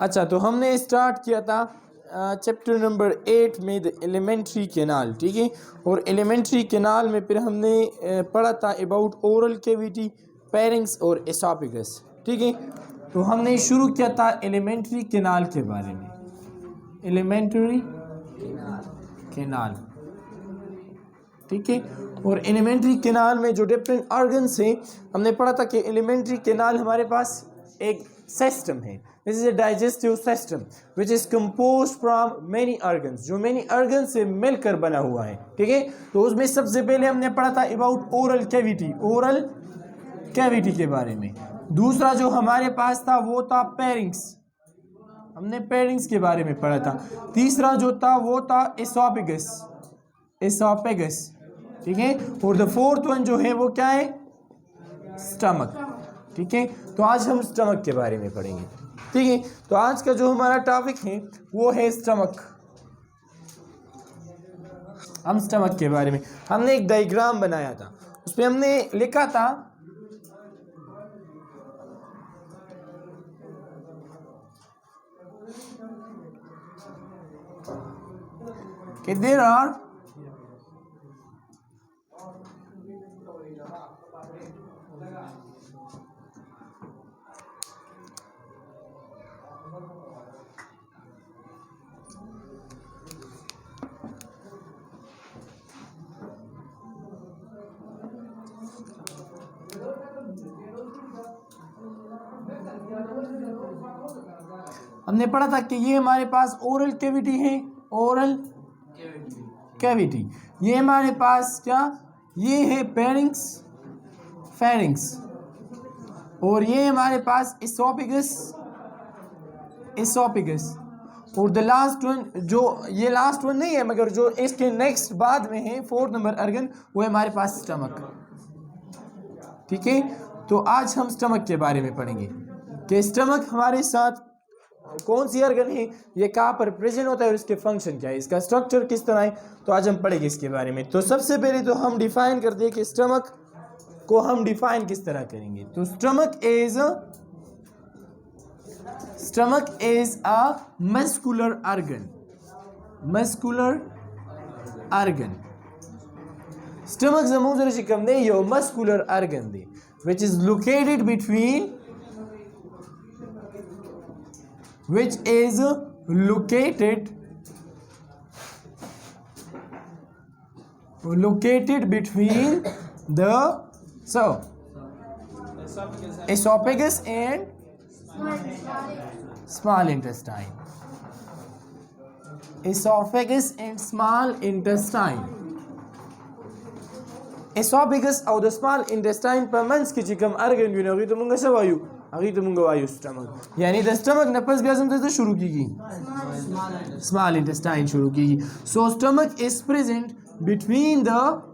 अच्छा, तो हमने स्टार्ट किया था चैप्टर नंबर 8 में द एलिमेंट्री कैनाल, ठीक है। और एलिमेंट्री कैनाल में फिर हमने पढ़ा था अबाउट ओरल कैविटी, फेरिंक्स और एसोफेगस, ठीक है। तो हमने शुरू किया था एलिमेंट्री कैनाल के बारे में, एलिमेंट्री कैनाल, ठीक है। और एलिमेंट्री कैनाल में जो डिफरेंट ऑर्गन्स हैं, हमने पढ़ा था कि एलिमेंट्री कैनाल हमारे पास एक सिस्टम है, this is a digestive system which is composed from many organs, जो मेनी ऑर्गन्स से मिलकर बना हुआ है, ठीक है। तो उसमें सबसे पहले हमने पढ़ा था about oral cavity, oral cavity के बारे में। दूसरा जो हमारे पास था वो था पेरिंग्स, हमने पेरिंग्स के बारे में पढ़ा था। तीसरा जो था वो था एसोफेगस, एसोफेगस, ठीक है। और द फोर्थ वन जो है वो क्या है, स्टमक, ठीक है। तो आज हम स्टमक के बारे में पढ़ेंगे, ठीक है। तो आज का जो हमारा टॉपिक है वो है स्टमक। हम स्टमक के बारे में हमने एक डायग्राम बनाया था, उसमें हमने लिखा था कि देयर आर हमने पढ़ा था कि ये हमारे पास ओरल कैविटी है, ओरल कैविटी, ये हमारे पास क्या, ये है पेरिंग्स, फेरिंक्स, और ये हमारे पास एसोफेगस, एसोफेगस। और द लास्ट वन, जो ये लास्ट वन नहीं है मगर जो इसके नेक्स्ट बाद में है, फोर्थ नंबर ऑर्गन, वो है हमारे पास स्टमक, ठीक है। तो आज हम स्टमक के बारे में पढ़ेंगे कि स्टमक हमारे साथ कौन सी ऑर्गन है, ये कहाँ पर प्रेजेंट होता है और इसके फंक्शन क्या है, इसका स्ट्रक्चर किस तरह है। तो आज हम पढ़ेंगे इसके बारे में। तो सबसे पहले तो हम डिफाइन करते हैं कि स्टमक को हम डिफाइन किस तरह करेंगे। तो stomach is a muscular organ, muscular organ. Stomach जमून जरा कम दे, यो मस्कुलर ऑर्गन दे which is located between, which is located between the esophagus and small intestine, esophagus and small intestine, esophagus और the small intestine पर मंस की चिकम ऑर्गन भी नहीं तो मुंगा सब आयु अभी तो मुंगा आयु स्टमक, यानी द स्टमक नफस ब्याजम से शुरू की गई, स्मॉल इंटेस्टाइन शुरू की गई। So stomach is present between the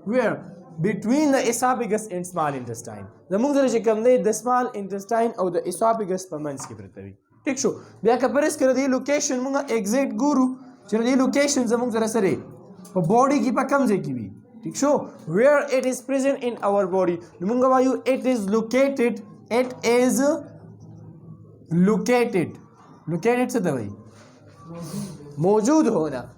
where, between the esophagus and small intestine, the मुंगा जरा चिकम दे द स्मॉल इंटेस्टाइन और द एसोफेगस पर मंस की प्रतवी, ठीक शो ब्या का परस कर दी लोकेशन मुंगा एग्जैक्ट गुरु चलो दी लोकेशन जमुंग जरा सरे और बॉडी की पर कम जे की भी, ठीक so where it is present in our body मुंगा वायु it is located, it is located, located से दवाई मौजूद होना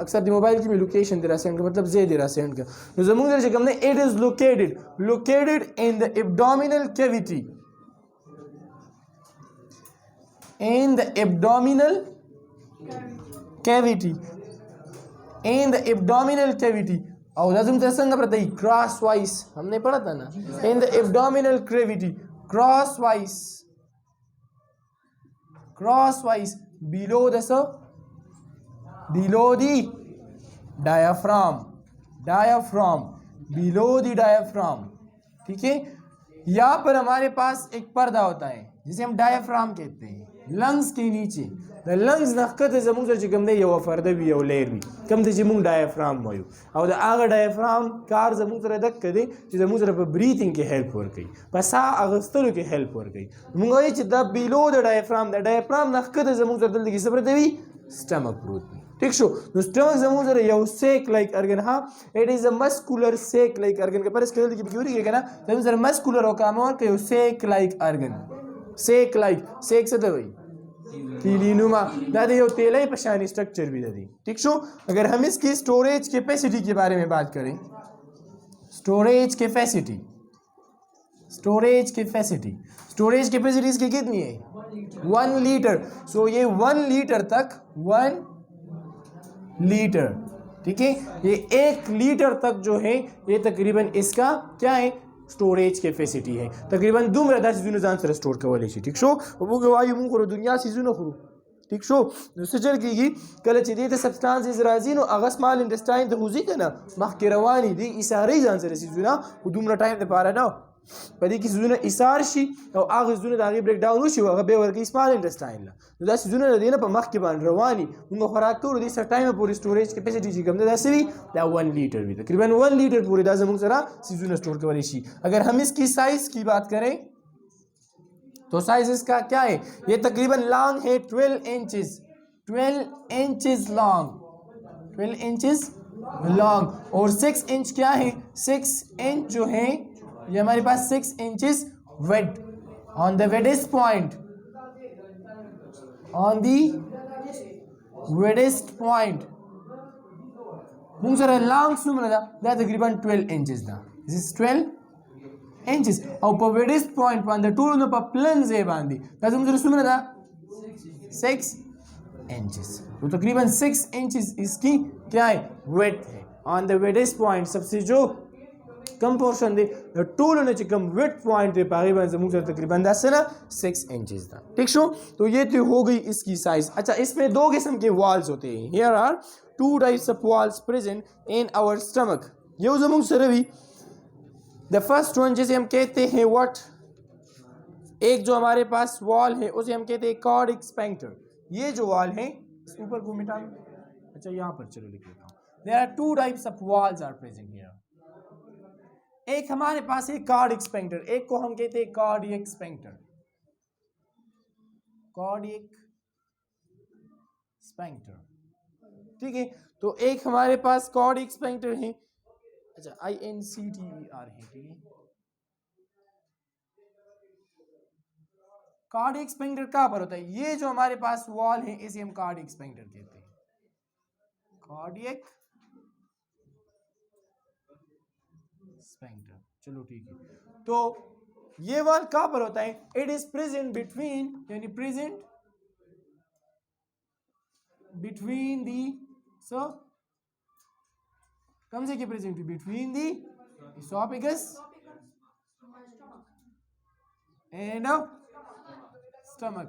अक्सर दी मोबाइल की में लोकेशन तेरा सेंड का मतलब जे दे रहा सेंड का तो जमुन जरा हमने it is located in the abdominal cavity, in the abdominal cavity, in the abdominal cavity और लाजम तसंग पड़ता है क्रॉस वाइज, हमने पढ़ा था ना, in the abdominal cavity cross wise below the diaphragm, below the diaphragm, ठीक है। यहाँ पर हमारे पास एक पर्दा होता है जिसे हम डायाफ्राम कहते हैं, लंग्स के नीचे द लंग्स नखत जमुन से कम दे यो फर्दे भी यो लेयर भी कम दे जमुन डायाफ्राम वायु और द आगे डायाफ्राम कार जमुन तरह दक कदे जमुन तरह पर ब्रीथिंग के हेल्प वर गई पसा अगस्तरो के हेल्प वर गई मुंगा ये द बिलो द डायाफ्राम नखत जमुन तरह दल की सबर देवी स्टमक रूट, ठीक शो द स्टमक जमुन तरह यो सेक लाइक ऑर्गन, हाँ it is a muscular sac like organ के पर इसके की क्योरी के ना जमुन तरह मस्कुलर हो काम और के सेक लाइक ऑर्गन, सेक लाइक सेक से तो वही तीलीनुमा दादी यो तेलाई पशानी स्ट्रक्चर भी दादी ठीक शो। अगर हम इसकी स्टोरेज कैपेसिटी के बारे में बात करें, स्टोरेज कैपेसिटी इसकी कितनी है 1 लीटर। सो ये 1 लीटर तक 1 लीटर ठीक है, ये 1 लीटर तक जो है ये तकरीबन इसका क्या है स्टोरेज कैपेसिटी है। तकरीबन दुम रहता सीजन जान से स्टोर कवले छी ठीक शो। वो के वायु मुंह करो दुनिया सीजन खरो ठीक शो सचल कीगी कल च दे सब्सटेंसेस राजिन और अगस्माल इंटेस्टाइन तो हुजी कना मख के रवानी दी इसारे जान से सीजन वो दुम टाइम दे पारा ना पदी की सीजन इसार शी और आग सीजन दागी ब्रेक डाउन शी वो बे वर की स्मॉल इंटेस्टाइन ला दा सीजन दे ना पर मख के बान रवानी उनको खुराक को दी सर टाइम पूरी स्टोरेज कैपेसिटी जी कम दा से भी दा 1 लीटर भी तकरीबन 1 लीटर पूरे दा जमुन सरा सीजन स्टोर कवले शी। अगर हम इसकी साइज की बात करें तो साइज इसका क्या है, ये तकरीबन लॉन्ग है 12 इंचेस लॉन्ग और 6 इंच क्या है 6 इंच जो है ये हमारे पास 6 inches wide on the widest point मुंगसरा लॉन्ग सुमना दा तकरीबन 12 इंचेस दा दिस इज 12 inches और पर वेडेस्ट पॉइंट पर द टूल पर प्लन से बांधी ताकि मुझे सुमना था 6 इंचेस। तो तकरीबन 6 इंचेस इसकी क्या है वेट है ऑन द वेडेस्ट पॉइंट। सबसे जो कम पोर्शन दे द टूल ने चिकम वेट पॉइंट पे पागे बन मुझे तकरीबन 10 से ना 6 इंचेस था ठीक शो। तो ये तो हो गई इसकी साइज। अच्छा इसमें दो किस्म के वॉल्स होते हैं। Here are 2 types of walls present in our stomach. ये जमुन सरवी द फर्स्ट वन जिसे हम कहते हैं व्हाट, एक जो हमारे पास वॉल है उसे हम कहते हैं कार्डिक स्फिंक्टर। ये जो वॉल है इस ऊपर को मिटा, अच्छा यहाँ पर चलो लिख लेता हूँ। There are 2 types of walls are present here. एक हमारे पास है कार्डिक स्फिंक्टर, एक को हम कहते हैं कार्डियक स्फिंक्टर। ठीक है, तो एक हमारे पास कार्डियक स्फिंक्टर है, अच्छा INCTER है ठीक है। कार्डियक स्फिंक्टर कहाँ पर होता है, ये जो हमारे पास वॉल है इसे हम कार्डियक स्फिंक्टर कहते हैं। कार्डियक स्फिंक्टर चलो ठीक है। तो ये वॉल कहाँ पर होता है, इट इज प्रेजेंट बिटवीन यानी प्रेजेंट बिटवीन दी सो कम से present between the esophagus and stomach,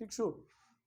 ठीक show.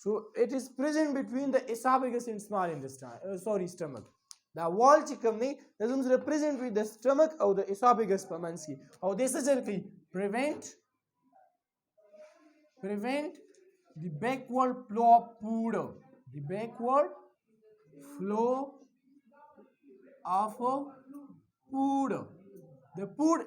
so it is present between the esophagus and small intestine stomach. The wall चिकम नहीं doesn't represent with the stomach or the esophagus पमंसी और this is the prevent the backward flow of food, the backward flow of food, the food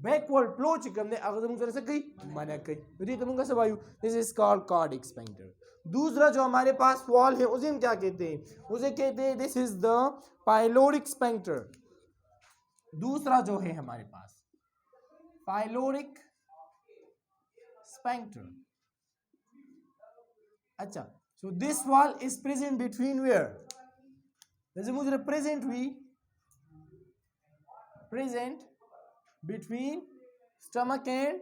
backward flow चिकम ने अगर तुम कर सके माना कहीं तो तुम का सवायु this is called cardiac sphincter. दूसरा जो हमारे पास वॉल है उसे हम क्या कहते हैं, उसे कहते हैं this is the pyloric sphincter. दूसरा जो है हमारे पास पाइलोरिक स्फिंक्टर। अच्छा so this wall is present between where, जैसे मुझे present between stomach and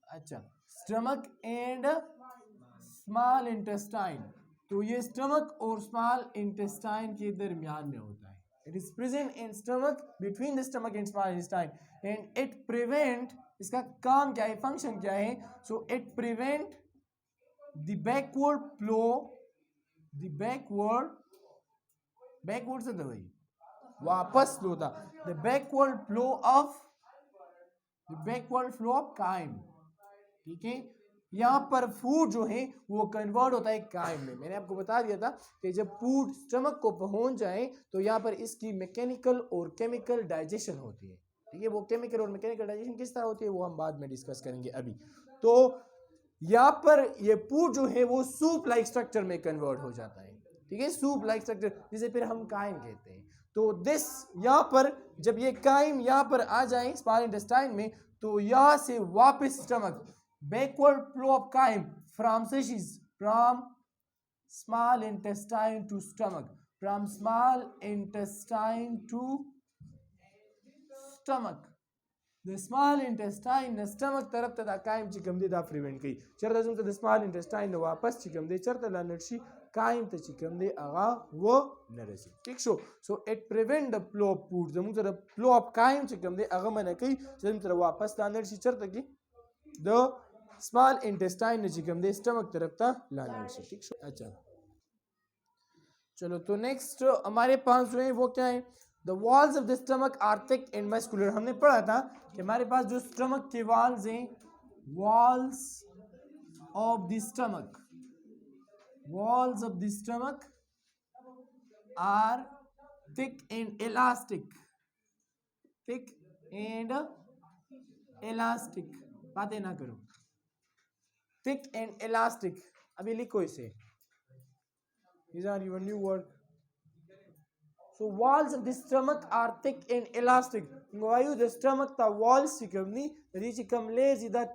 अच्छा stomach and स्मॉल इंटेस्टाइन। तो ये स्टमक और स्मॉल इंटेस्टाइन के दरमियान में होता है। It is present in stomach between the stomach and small intestine and it prevent, इसका काम क्या है फंक्शन क्या है, so it prevent the backward flow, the backward से दवाई वापस होता the backward flow of chyme. ठीक है, यहाँ पर फूड जो है वो कन्वर्ट होता है काइम में। मैंने आपको बता दिया था कि जब फूड स्टमक को पहुंच जाए तो यहाँ पर इसकी मैकेनिकल और केमिकल डाइजेशन होती है। ठीक है, वो केमिकल और मैकेनिकल डाइजेशन किस तरह होती है वो हम बाद में डिस्कस करेंगे। अभी तो यहाँ पर ये फूड जो है वो सूप लाइक स्ट्रक्चर में कन्वर्ट हो जाता है। ठीक है, सूप लाइक स्ट्रक्चर, जिसे फिर हम काइम कहते हैं। तो दिस यहाँ पर जब ये काइम यहाँ पर आ जाए स्मॉल इंटेस्टाइन में, तो यहाँ से वापस stomach, backward flow of chyme from small intestine to stomach, from small intestine to stomach. The small intestine न stomach तरफ तदा कायम चिकम दे दा प्रिवेंट की चरता जुम तो the small intestine न वापस चिकम दे चरता ला नरशी कायम ते चिकम दे आगा वो नरसी, ठीक show. So it prevent the flow of food, जमुं तो flow of कायम चिकम दे आगा मन कई जमुं तो वापस ला नरशी चरता की the small intestine न चिकम दे stomach तरफ ता ला नरशी, ठीक शो। अच्छा चलो, तो नेक्स्ट हमारे पास जो है वो क्या है, the walls of the stomach are thick and muscular. हमने पढ़ा था कि हमारे पास जो स्टमक के वॉल्स हैं, walls of the stomach, walls of the stomach are thick and elastic, thick and elastic, बातें ना करो, थिक एंड इलास्टिक। अभी लिखो इसे, these are your new word. So walls of the stomach are thick and elastic. Ngayu the stomach ta walls chikamni ri chikam lazy da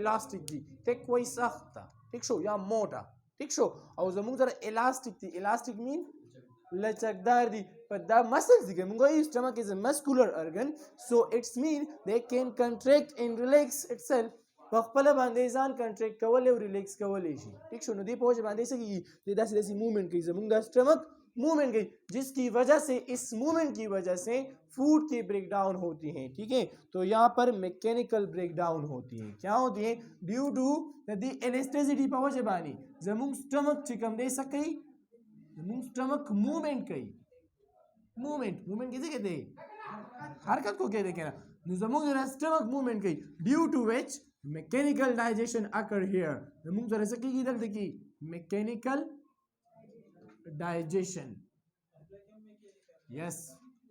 elastic di, thick way sakhta, ठीक show, या मोटा, ठीक show. और जमुं जरा elastic थी, elastic mean लचकदार दी, but the muscles the ngayu stomach is a muscular organ, so it's mean they can contract and relax itself. पखपला बांधे जान कंट्रैक्ट कवले और रिलैक्स कवले शी, ठीक शो। नदी पहुंच बांधे से की ये दस दसी मूवमेंट की जमुंग दा स्टमक मूवमेंट की, जिसकी वजह से, इस मूवमेंट की वजह से फूड की ब्रेक डाउन होती हैं, ठीक है। तो यहाँ पर मैकेनिकल ब्रेक डाउन होती है, क्या होती है, ड्यू टू द इलास्टिसिटी पहुंच बानी जमुंग स्टमक चिकम दे सके, जमुंग स्टमक मूवमेंट कई, मूवमेंट किसे कहते हैं, हरकत को कहते हैं ना, जमुंग जरा स्टमक मूवमेंट कई, due to which mechanical digestion occur here. जमुंग जरा सकी की दल देखी, mechanical digestion, yes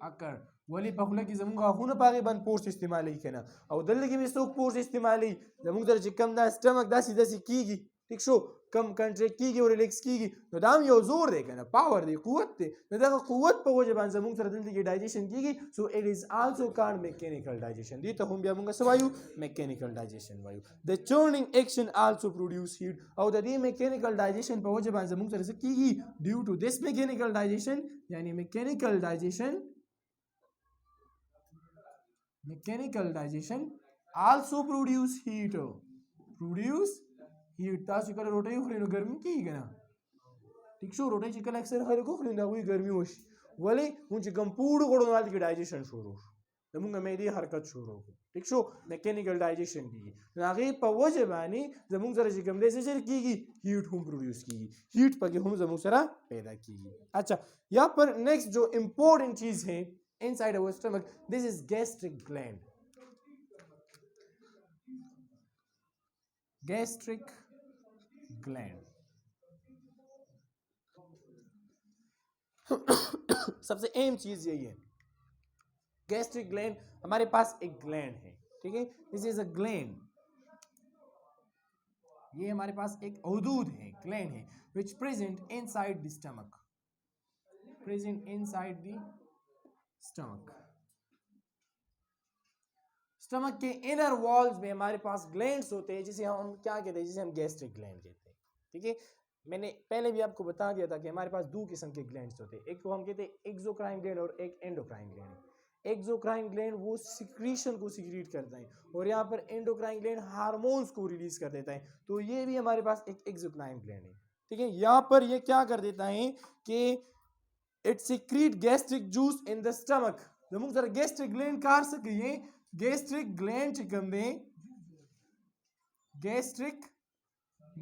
occur। वली पखला की जमुंग आखुन पागे बन पोर्स इस्तेमाल ही केना, और दल की भी सोक पोर्स इस्तेमाल ही जमुंग जरा चिकम दा स्टमक दासी दासी कीगी, ठीक शो, कम कंट्रैक्ट कीगी और रिलैक्स कीगी, तो दाम यो जोर दे केना, पावर दे, कुव्वत दे, न देखो कुव्वत पे वजह बान जमुंग जरा दल की डाइजेशन कीगी, so it is also called mechanical digestion. दी तो हम भी आमुंगा सवायु मैकेनिकल डाइजेशन वायु। The churning action also produce heat, और द मैकेनिकल डाइजेशन पे वजह बान जमुंग जरा से कीगी, due to this mechanical digestion, यानी mechanical digestion also produce heat, तासी कल रोटे खुले गर्मी की गना, ठीक शो, रोटे चिकल अक्सर हर को खुले ना हुई गर्मी होश वले मुझे कंपूड कोड़ों वाली की डाइजेशन शुरू जमुंगा मेरी हरकत शुरू हो, ठीक शो, मैकेनिकल डाइजेशन की नागे पवजे बानी जमुंग जरा चिकम दे से जर कीगी हीट हम प्रोड्यूस की, हीट पके हम जमुंग जरा पैदा की। अच्छा, यहाँ पर नेक्स्ट जो इंपॉर्टेंट चीज है inside our stomach, this is gastric gland, gastric gland। सबसे अहम चीज यही है, गैस्ट्रिक ग्लैंड, हमारे पास एक ग्लैंड है, ठीक है, दिस इज अ ग्लैंड, ये हमारे पास एक औदूद है, ग्लैंड है, which present inside the stomach, present inside the stomach। Stomach के इनर वॉल्स में हमारे पास ग्लैंड्स होते हैं, जिसे हम क्या कहते हैं, जिसे हम गैस्ट्रिक ग्लैंड कहते हैं, ठीक है। मैंने पहले भी आपको बता दिया था कि हमारे पास दो किस्म के ग्लैंड्स होते हैं, एक को हम कहते हैं एक्सोक्राइन ग्लैंड और एक एंडोक्राइन ग्लैंड। एक्सोक्राइन ग्लैंड वो सिक्रीशन को सिक्रीट करता है, और यहाँ पर एंडोक्राइन ग्लैंड हार्मोन्स को रिलीज कर देता है, तो ये भी हमारे पास एक एक्सोक्राइन ग्लैंड है, ठीक है। यहाँ पर ये क्या कर देता है कि it secrete gastric juice in the stomach. जमुंग जरा गैस्ट्रिक ग्लैंड कार सके, गैस्ट्रिक ग्लैंड चिकन दे, gastric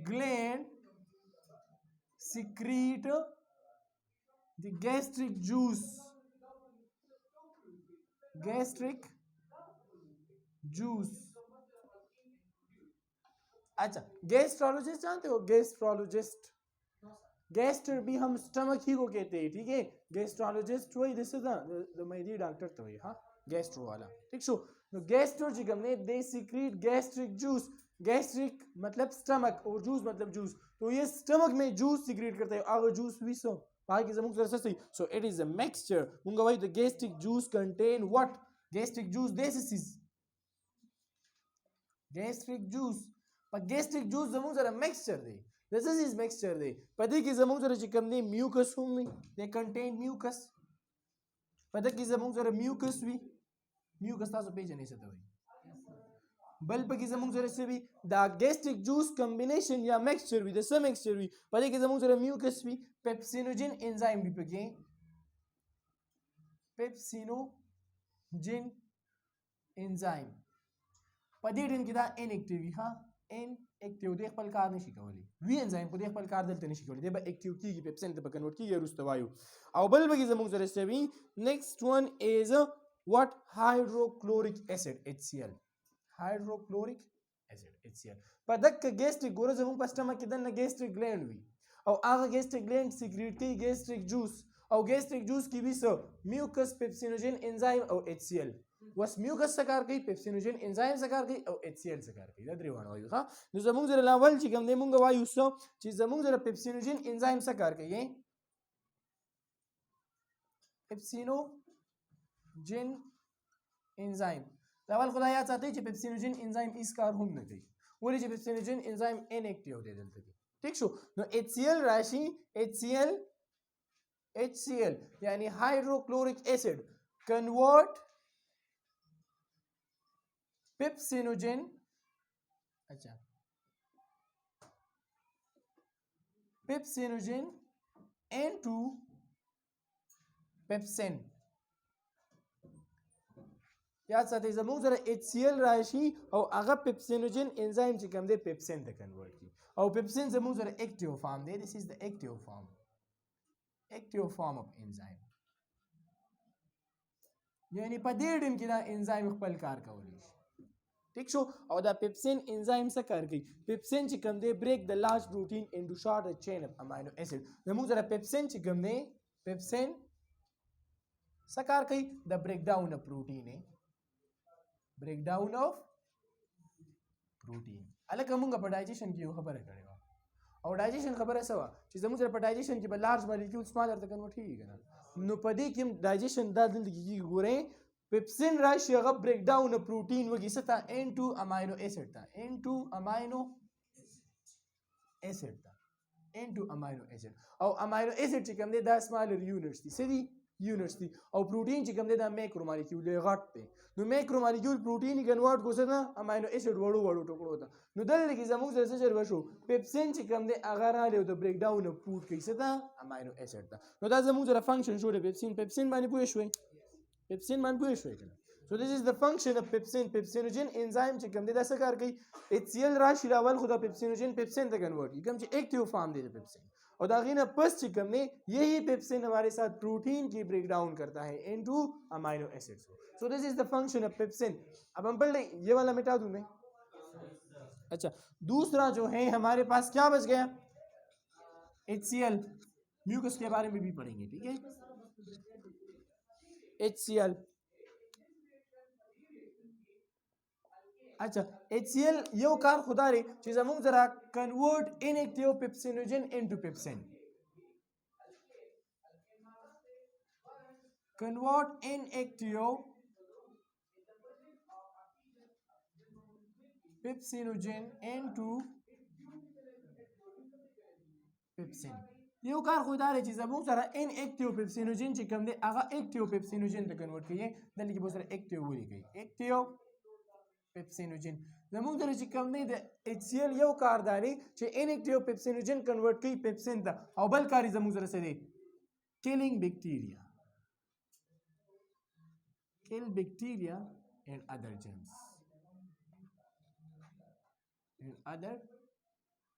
gland secrete the gastric juice, gastric juice। अच्छा, गैस्ट्रोलॉजिस्ट जानते हो, गैस्ट्रोलॉजिस्ट, गैस्ट्र भी हम स्टमक ही को कहते हैं, ठीक है, गैस्ट्रोलॉजिस्ट वही, दिस इज द मेरी डॉक्टर तो ये, हाँ, गैस्ट्रो वाला, ठीक शो। तो गैस्ट्रो चिकन ने दे सीक्रेट गैस्ट्रिक जूस, गैस्ट्रिक मतलब स्टमक और जूस मतलब जूस, तो ये स्टमक में जूस सीक्रेट करता है अगर जूस भी सो बाकी जमूक जरा सही, सो इट इज अ मिक्सचर मुंगा भाई the gastric juice contain what gastric juice this is gastric juice पर गैस्ट्रिक जूस जमूक जरा mixture they this is mixture दे पता की जमूक जरा चिकम दे म्यूकस होंगे they contain mucus पता की जमूक जरा म्यूकस भी म्यूकस तासो पेज नहीं सकता भाई बल पे की जमूक जरा से भी द गैस्ट्रिक जूस कॉम्बिनेशन या मिक्सचर भी द सम मिक्सचर भी पता की जमूक जरा म्यूकस भी पेप्सिनोजन एंजाइम भी पे पेप्सिनोजन एंजाइम पदे दिन किदा इनएक्टिव हाँ इनएक्टिव देख पल कार नहीं शिकवली वी एंजाइम को देख पल कार दलते नहीं शिकवली देबा एक्टिव की पेप्सिन ते कन्वर्ट की रुस्तवायु और बल बगी जमूक जरा से भी next one is what hydrochloric acid HCl hydrochloric acid HCl पदक गैस्ट्रिक गोरो जमूक पस्टमक किदन गैस्ट्रिक ग्लैंड भी और आगा गैस्ट्रिक ग्लैंड सीक्रेट की गैस्ट्रिक जूस और गैस्ट्रिक जूस की भी सो म्यूकस पेप्सिनोजन एंजाइम और HCl was mucus सकार गई पेप्सिनोजन एंजाइम सकार गई और HCl सकार गई द द्रिवान वायु हां जो जमूक जरा लावल चिकम दे मुंगा वायु सो चीज जमूक जरा पेप्सिनोजन एंजाइम सकार गई पेप्सिनोजन एंजाइम लावल खुदा याद चाहते हैं पेप्सिनोजन एंजाइम इस कार हम न गई वो जे पेप्सिनोजन एंजाइम इनएक्टिव दे देते ठीक छो नो HCl राशि HCl यानी हाइड्रोक्लोरिक एसिड कन्वर्ट पेप्सिनोजन अच्छा पेप्सिनोजन into पेप्सिन याद साथ जमूक जरा HCl राशि और आगा पेप्सिनोजन एंजाइम चिकम दे पेप्सिन ते कन्वर्ट की और पेप्सिन जमूक जरा active form they this is the active form of enzyme यानी पदेड़न किदा एंजाइम खपल कार कवली ठीक छो और द पेप्सिन एंजाइम से कर गई पेप्सिन चिकम दे break the large protein into short chain of amino acid नमू जरा पेप्सिन चिकम दे पेप्सिन सकार गई द ब्रेकडाउन ऑफ प्रोटीन है ब्रेकडाउन ऑफ प्रोटीन अलग कमूंगा पर डाइजेशन की खबर है करेगा और डाइजेशन खबर है सवा चीज नमू जरा पर डाइजेशन की लार्ज मॉलिक्यूल स्मॉलर तक कन्वर्ट ठीक है ना नो पदी कि डाइजेशन दा जिंदगी गोरे पेप्सिन राशि अगर ब्रेकडाउन प्रोटीन वगी सता N2 अमीनो एसिड था N2 अमीनो एसिड और अमीनो एसिड चिकम दे 10 स्मॉलर यूनिट्स थी सीधी यूनिट्स थी और प्रोटीन चिकम दे दा मैक्रोमोलेक्यूल घटते नो मैक्रोमोलेक्यूल प्रोटीन कन्वर्ट को सता अमीनो एसिड वड़ो टुकड़ो होता नो दल की जमुक जैसे चल बशो पेप्सिन चिकम दे अगर आ ले तो ब्रेकडाउन प्रोट कैसे था अमीनो एसिड था नो दा जमुक जरा फंक्शन शो दे पेप्सिन माने पूरे शो पेप्सिन मान पूरे शो है so this is the function of pepsinogen enzyme चिकम दे दसा कर गई HCl राशि लावल खुदा पेप्सिनोजन पेप्सिन तक कन्वर्ट की कम से एक्टिव फॉर्म दे पेप्सिन और दागिना पस चिकम में यही पेप्सिन हमारे साथ प्रोटीन की ब्रेक डाउन करता है into amino acids so this is the function of pepsin अब हम पढ़ ले ये वाला मिटा दूं मैं अच्छा दूसरा जो है हमारे पास क्या बच गया HCl म्यूकस के बारे में भी पढ़ेंगे ठीक है HCl अच्छा HCl यो कार खुदा रे चीज हम जरा convert inactive pepsinogen into pepsin convert inactive pepsinogen into pepsin यो कार खुदा रे चीज हम जरा इनएक्टिव पेप्सिनोजन चिकम दे आगा एक्टिव पेप्सिनोजन तक कन्वर्ट किए दल की बहुत सारे एक्टिव बोली गई एक्टिव पेप्सिनोजन जमुक जरा चिकम दे HCl यो कार दारी चे इनएक्टिव पेप्सिनोजन कन्वर्ट की पेप्सिन ता और बल कारी जमुक जरा से दे किल बैक्टीरिया एंड अदर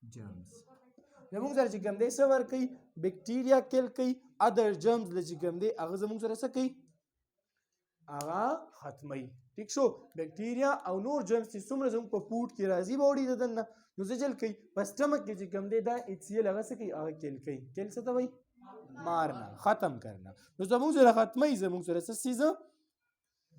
germs जमुक जरा चिकम दे सवर कई बैक्टीरिया किल कई अदर जर्म्स ले चिकम दे आगा जमुक जरा से कई आगा खत्मई ठीक शो बैक्टीरिया और नूर जर्म्स की सुमर जमुक पर फूड की राजी बॉडी ददन नुजल कई पस्टमक के चिकम दे दा HCl आगा से कई आगा किल से तो भाई मारना खत्म करना तो जमुक जरा खत्मई जमुक जरा से सीजा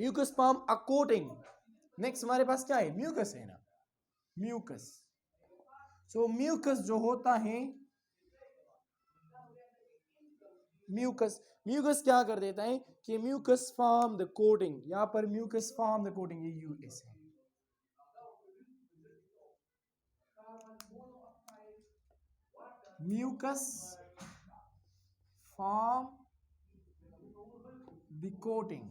mucus form a coating next हमारे पास क्या है म्यूकस है ना म्यूकस सो म्यूकस जो होता है म्यूकस म्यूकस क्या कर देता है कि म्यूकस फॉर्म द कोटिंग यहां पर म्यूकस फॉर्म द कोटिंग ये यूएस है mucus form the coating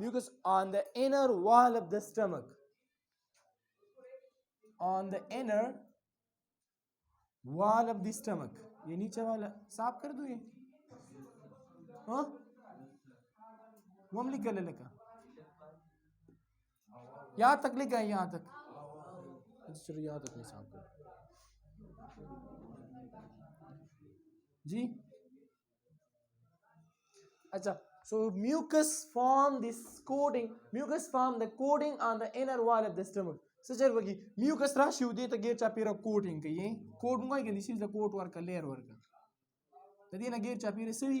mucus on the inner wall of the stomach on the inner wall of the stomach ये नीचे वाला साफ कर दो ये हाँ वो हम लिख ले लगा यहाँ तक लिखा है यहाँ तक चलो यहाँ तक नहीं साफ कर जी अच्छा so mucus form this coating mucus form the coating on the inner wall of the stomach Sachar वगी mucus राशि उदे त गेर चापीरा coating के ये coat मुंगा के this is the coat work layer work त दे ना गेर चापीरा सही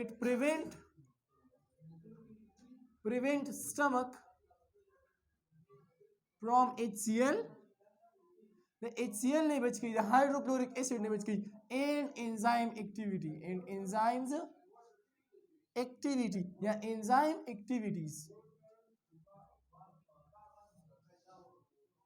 it prevent stomach from HCl the HCl ने बच गई the hydrochloric acid ने बच गई and enzyme activity and enzymes activity या enzyme activities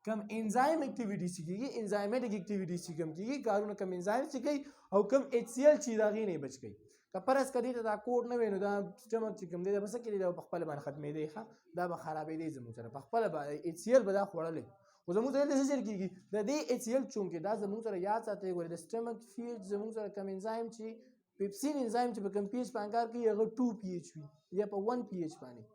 कम एंजाइम एक्टिविटी सीखेगी एंजाइमेटिक एक्टिविटी सीखम की कारों कम एंजाइम सीखी और कम HCl चीज़ागी नहीं बच गई कपरस करी तो कोड न वेनो दा स्टमक चिकम दे बस के लिए पखपल बान खत्म दे खा दा बखराबे दे जमु सर पखपल बा HCl बदा खोड़ले वो जमु सर जैसे जर की दा दे HCl चुंके दा जमु सर याद आते गोरे द स्टमक फीड जमु सर कम एंजाइम ची पेप्सिन एंजाइम ची कम pH पांकार की अगर 2 pH हुई या पर 1 pH पानी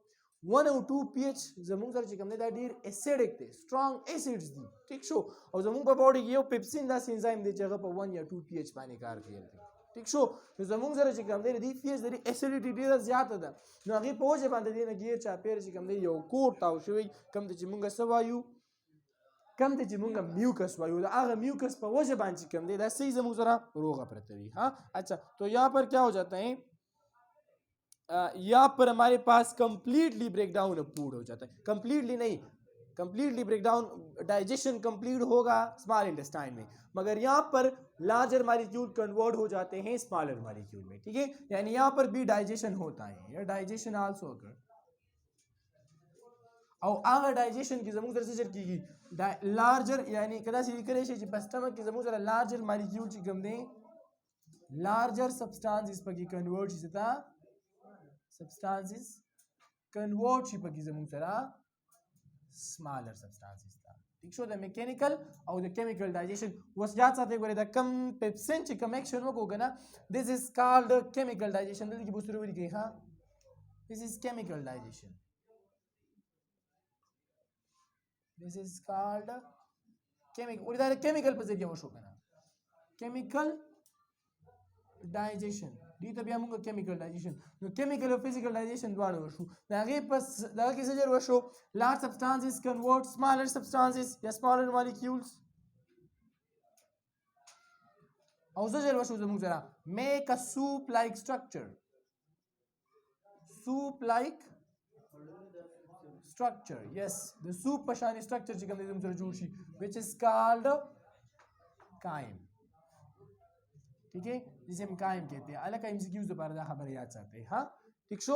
1 और 2 pH जमूंग सर चिकम ने दा डीर एसिडिक थे स्ट्रांग एसिड्स दी ठीक शो और जमूंग पर बॉडी ये पेप्सिन दा एंजाइम दे जगह पर 1 या 2 pH पानी कार किया ठीक शो तो जमूंग सर चिकम ने दी pH दी एसिडिटी दी ज्यादा था नो आगे पहुंचे बांधे दी ना गियर चापेर चिकम ने यो कोट ताऊ शोई कम ते चिमुंगा सवायु कम ते चिमुंगा म्यूकस वायु दा आगे म्यूकस पर वजह बांध चिकम दे दा सही जमूंग सर रोगा पड़ती हाँ अच्छा तो यहाँ पर क्या हो जाता है यहाँ पर हमारे पास कंप्लीटली ब्रेकडाउन ऑफ फूड हो जाता है कंप्लीटली नहीं कंप्लीटली ब्रेकडाउन डाइजेशन कंप्लीट होगा स्मॉल इंटेस्टाइन में मगर यहाँ पर लार्जर मॉलिक्यूल कन्वर्ट हो जाते हैं स्मॉलर मॉलिक्यूल में ठीक है यानी यहाँ पर भी डाइजेशन होता है डाइजेशन आल्सो अगर और आगे डाइजेशन की जमून से जर की लार्जर यानी कदा सी करे शे स्टमक की जमून जरा लार्जर मॉलिक्यूल की गम दे लार्जर सब्सटेंस इस पर की कन्वर्ट होता substances convert shi pagi zamu sara smaller substances ta ठीक शो द मैकेनिकल और द केमिकल डाइजेशन was याद साथे गोरे द कम पेप्सिन ची कम एक्शन में होगा ना this is called chemical digestion दिल की बुसुर वरी के हां this is chemical digestion this is called chemical और इधर केमिकल पर जरिए वशो करना केमिकल डाइजेशन दी तब यामुंगा केमिकल डाइजेशन नो केमिकल और फिजिकल डाइजेशन द्वारा वशो दागे पस दागे किसे जर वशो large substances convert smaller substances या स्मॉलर मॉलिक्यूल्स और जर वशो जमुंग जरा make a soup like structure yes the soup pashani structure चिकन दे जमुंग जरा जोशी which is called कायम ठीक है जिसे हम कायम कहते हैं अलग एमसीक्यूज दोबारा दा खबर याद चाहते हैं हां ठीक शो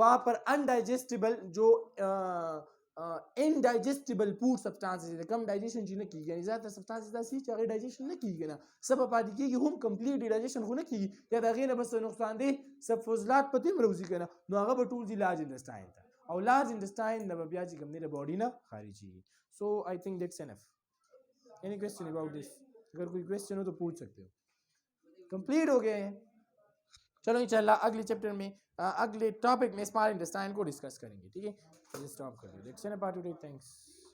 वहां पर अनडाइजेस्टेबल जो इनडाइजेस्टेबल फूड सब्सटेंसेस कम डाइजेशन जी न की यानी ज्यादा सब्सटेंसेस दा सी चाहे डाइजेशन न की ना सब पादी की हम कंप्लीट डाइजेशन हो न की या दा गने बस नुकसान दे सब फजलात पति मरोजी करना नो आगे बटूल जी लार्ज इंटेस्टाइन था और लार्ज इंटेस्टाइन न बिया जी कम ने बॉडी ना खारिजी so I think that's enough any question about this अगर कोई क्वेश्चन हो तो पूछ सकते हो। कंप्लीट हो गए हैं। चलो इंशाल्लाह अगले चैप्टर में अगले टॉपिक में स्मॉल इंटेस्टाइन को डिस्कस करेंगे। ठीक है, स्टॉप कर दो। Let's end part today. Thanks.